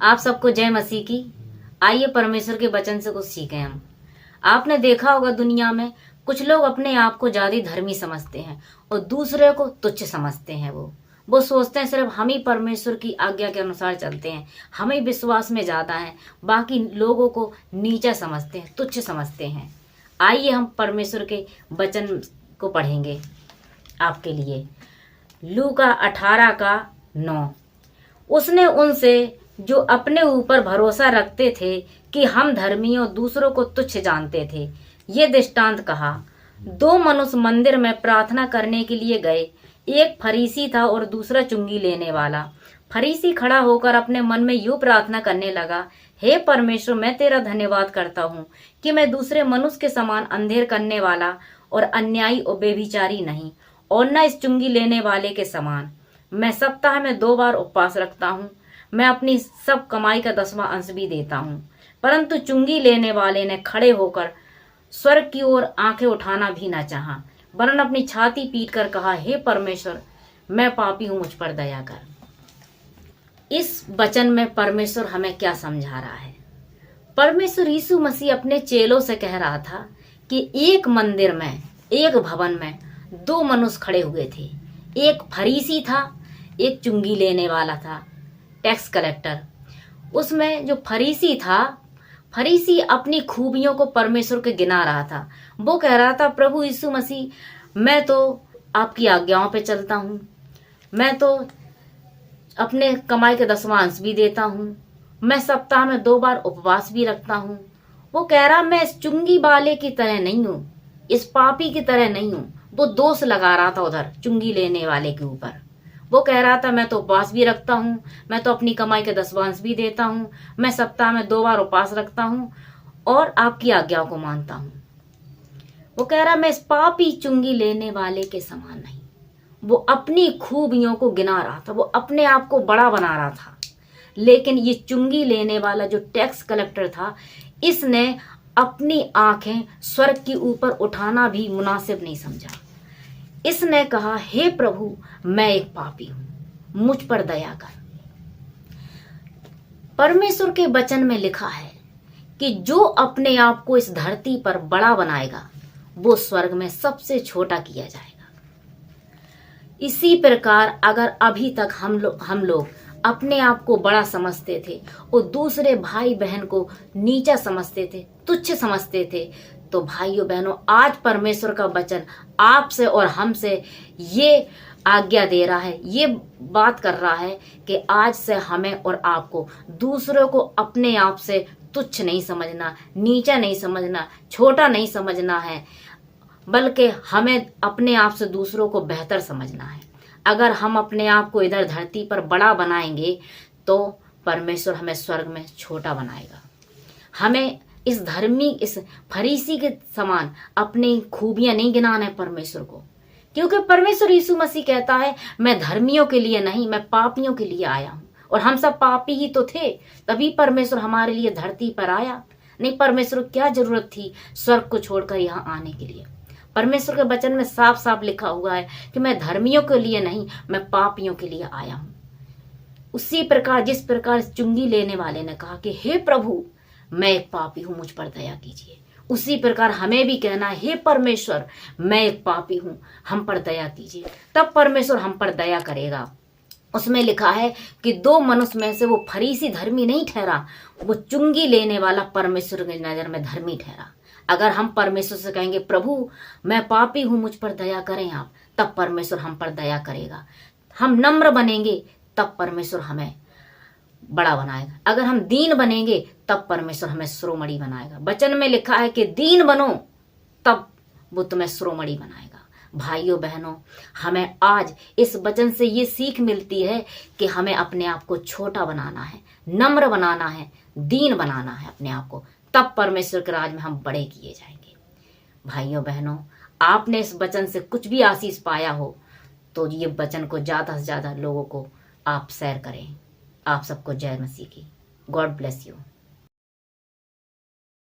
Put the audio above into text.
आप सबको जय मसीह की। आइए परमेश्वर के वचन से कुछ सीखें हम। आपने देखा होगा दुनिया में कुछ लोग अपने आप को ज्यादा धर्मी समझते हैं और दूसरे को तुच्छ समझते हैं। वो सोचते हैं सिर्फ हम ही परमेश्वर की आज्ञा के अनुसार चलते हैं, हम ही विश्वास में ज्यादा हैं, बाकी लोगों को नीचा समझते हैं, तुच्छ समझते हैं। आइए हम परमेश्वर के वचन को पढ़ेंगे आपके लिए। लूका 18:9। उसने उनसे जो अपने ऊपर भरोसा रखते थे कि हम धर्मियों दूसरों को तुच्छ जानते थे, ये दृष्टांत कहा। 2 मनुष्य मंदिर में प्रार्थना करने के लिए गए। एक फरीसी था और दूसरा चुंगी लेने वाला। फरीसी खड़ा होकर अपने मन में यूं प्रार्थना करने लगा, हे परमेश्वर, मैं तेरा धन्यवाद करता हूँ कि मैं दूसरे मनुष्य के समान अंधेर करने वाला और अन्यायी और बेविचारी नहीं, और न इस चुंगी लेने वाले के समान। मैं सप्ताह में 2 बार उपवास रखता हूँ। मैं अपनी सब कमाई का 10वां अंश भी देता हूँ। परंतु चुंगी लेने वाले ने खड़े होकर स्वर्ग की ओर आंखें उठाना भी न चाहा, वरन अपनी छाती पीट कर कहा, हे परमेश्वर, मैं पापी हूँ, मुझ पर दया कर। इस वचन में परमेश्वर हमें क्या समझा रहा है? परमेश्वर यीशु मसीह अपने चेलों से कह रहा था कि एक मंदिर में, एक भवन में 2 मनुष्य खड़े हुए थे। एक फरीसी था, एक चुंगी लेने वाला था, टैक्स कलेक्टर। उसमें जो फरीसी था, फरीसी अपनी खूबियों को परमेश्वर के गिना रहा था। वो कह रहा था, प्रभु यीशु मसीह, मैं तो आपकी आज्ञाओं पे चलता हूँ, मैं तो अपने कमाई के 10वां अंश भी देता हूँ, मैं सप्ताह में 2 बार उपवास भी रखता हूँ। वो कह रहा, मैं इस चुंगी वाले की तरह नहीं हूँ, इस पापी की तरह नहीं हूँ। वो दोष लगा रहा था उधर चुंगी लेने वाले के ऊपर। वो कह रहा था, मैं तो उपवास भी रखता हूँ, मैं तो अपनी कमाई के 10वां अंश भी देता हूँ, मैं सप्ताह में 2 बार उपवास रखता हूँ और आपकी आज्ञाओं को मानता हूँ। वो कह रहा, मैं इस पापी चुंगी लेने वाले के समान नहीं। वो अपनी खूबियों को गिना रहा था, वो अपने आप को बड़ा बना रहा था। लेकिन ये चुंगी लेने वाला जो टैक्स कलेक्टर था, इसने अपनी आंखें स्वर्ग के ऊपर उठाना भी मुनासिब नहीं समझा। इसने कहा, हे प्रभु, मैं एक पापी हूं, मुझ पर दया कर। परमेश्वर के वचन में लिखा है कि जो अपने आप को इस धरती पर बड़ा बनाएगा, वो स्वर्ग में सबसे छोटा किया जाएगा। इसी प्रकार अगर अभी तक हम लोग अपने आप को बड़ा समझते थे और दूसरे भाई बहन को नीचा समझते थे, तुच्छ समझते थे, तो भाइयों बहनों, आज परमेश्वर का वचन आपसे और हमसे ये आज्ञा दे रहा है, ये बात कर रहा है कि आज से हमें और आपको दूसरों को अपने आप से तुच्छ नहीं समझना, नीचा नहीं समझना, छोटा नहीं समझना है, बल्कि हमें अपने आप से दूसरों को बेहतर समझना है। अगर हम अपने आप को इधर धरती पर बड़ा बनाएंगे तो परमेश्वर हमें स्वर्ग में छोटा बनाएगा। हमें इस फरीसी के समान अपनी खूबियां नहीं गिनाना है परमेश्वर को, क्योंकि परमेश्वर यीशु मसीह कहता है, मैं धर्मियों के लिए नहीं, मैं पापियों के लिए आया हूं। और हम सब पापी ही तो थे, तभी परमेश्वर हमारे लिए धरती पर आया। नहीं, परमेश्वर क्या जरूरत थी स्वर्ग को छोड़कर यहाँ आने के लिए? परमेश्वर के वचन में साफ साफ लिखा हुआ है कि मैं धर्मियों के लिए नहीं, मैं पापियों के लिए आया हूं। उसी प्रकार जिस प्रकार चुंगी लेने वाले ने कहा कि हे प्रभु, मैं एक पापी हूं, मुझ पर दया कीजिए, उसी प्रकार हमें भी कहना है, हे परमेश्वर, मैं एक पापी हूं, हम पर दया कीजिए। तब परमेश्वर हम पर दया करेगा। उसमें लिखा है कि 2 मनुष्य में से वो फरीसी धर्मी नहीं ठहरा, वो चुंगी लेने वाला परमेश्वर की नजर में धर्मी ठहरा। अगर हम परमेश्वर से कहेंगे, प्रभु मैं पापी हूं, मुझ पर दया करें आप, तब परमेश्वर हम पर दया करेगा। हम नम्र बनेंगे तब परमेश्वर हमें बड़ा बनाएगा। अगर हम दीन बनेंगे तब परमेश्वर हमें शिरोमणि बनाएगा। वचन में लिखा है कि दीन बनो तब वो तुम्हें शिरोमणि बनाएगा। भाइयों बहनों, हमें आज इस वचन से ये सीख मिलती है कि हमें अपने आप को छोटा बनाना है, नम्र बनाना है, दीन बनाना है अपने आप को, तब परमेश्वर के राज में हम बड़े किए जाएंगे। भाइयों बहनों, आपने इस वचन से कुछ भी आशीष पाया हो तो ये वचन को ज्यादा से ज्यादा लोगों को आप शेयर करें। आप सबको जय मसीह की। God bless you.